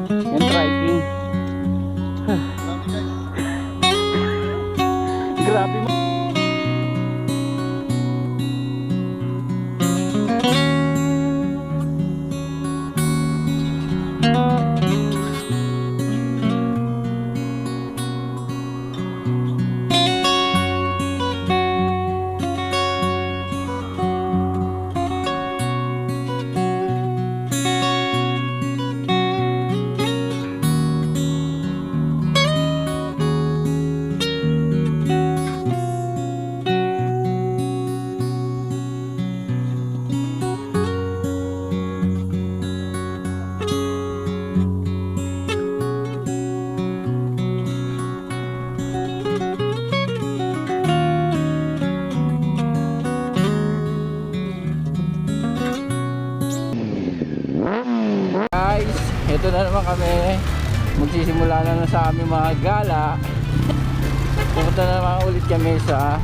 Yung trekking. Grabe mo. Guys, ito na naman kami. Magsisimula na sa aming mga gala. Pupunta na naman ulit kami sa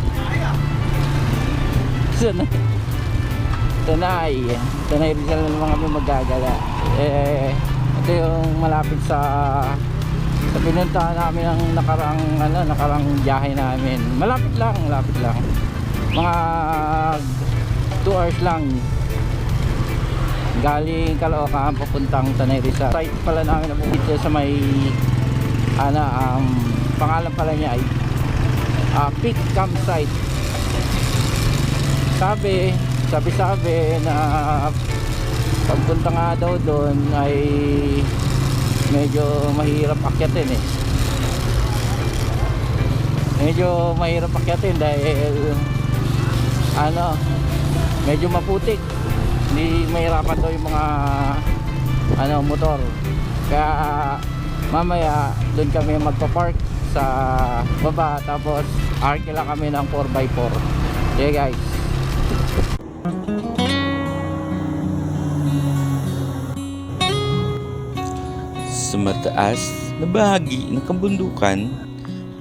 Tanay Rizal na naman kami maggagala. Ito yung malapit sa pinuntahan namin ng nakarang biyahe namin. Malapit lang. Mga 2 hours lang. Galing Caloocan papuntang Tanay Rizal. Site pala namin na dito sa may pangalan pala niya ay Peak Campsite. Sabi na pagpunta nga daw doon ay medyo mahirap akyatin dahil medyo maputik. Hindi mahirapan daw yung mga motor. Kaya mamaya doon kami magpa-park sa baba, tapos arke lang kami ng 4x4. Okay guys. Sa mataas na bahagi ng kabundukan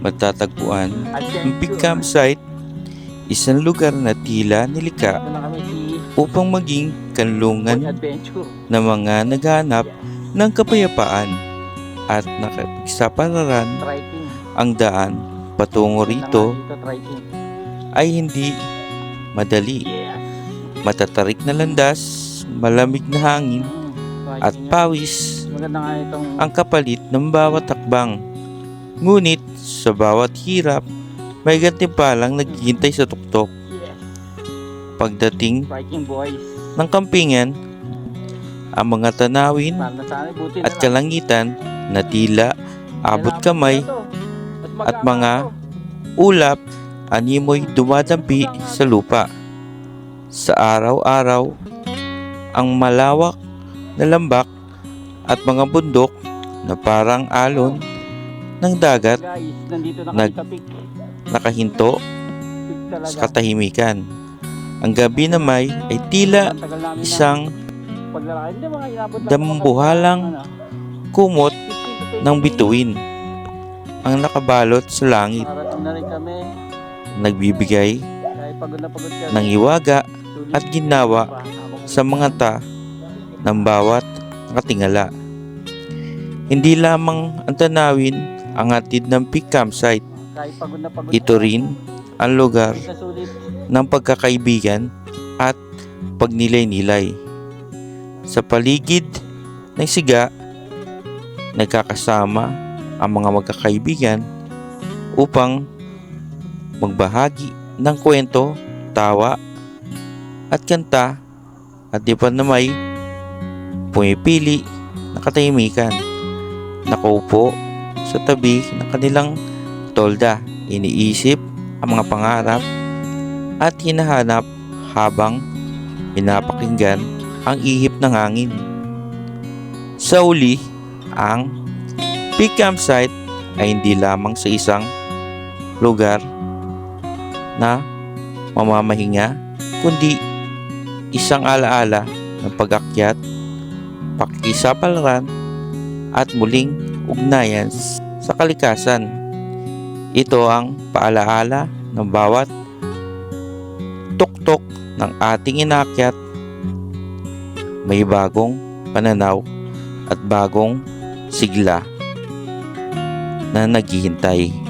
matatagpuan ang Peak Campsite, isang lugar na tila nilikha upang maging kanlungan ng mga naghahanap ng kapayapaan at nakikigsapalaran. Ang daan patungo rito ay hindi madali. Matatarik na landas, malamig na hangin at pawis ang kapalit ng bawat takbang. Ngunit sa bawat hirap, may gantimpalang naghihintay sa tuktok. Pagdating ng kampingan, ang mga tanawin at kalangitan na tila abot kamay at mga ulap animoy dumadampi sa lupa. Sa araw-araw, ang malawak na lambak at mga bundok na parang alon ng dagat nakahinto sa katahimikan. Ang gabi na may ay tila isang dambuhalang kumot ng bituin ang nakabalot sa langit, nagbibigay ng hiwaga at ginawa sa mga mata ng bawat nakatingala. Hindi lamang ang tanawin ang hatid ng Peak Campsite. Ito rin ang lugar ng pagkakaibigan at pagnilay-nilay. Sa paligid ng siga, nagkakasama ang mga magkakaibigan upang magbahagi ng kwento, tawa at kanta, at di pa na may pumipili na katahimikan. Nakaupo sa tabi ng kanilang tolda, iniisip ang mga pangarap at hinahanap habang pinapakinggan ang ihip ng hangin. Sa uli, ang Peak Campsite ay hindi lamang sa isang lugar na mamamahinga, kundi isang alaala ng pag-akyat, pakikisapalaran at muling ugnayan sa kalikasan. Ito ang paalaala ng bawat tuktok ng ating inakyat. May bagong pananaw at bagong sigla na naghihintay.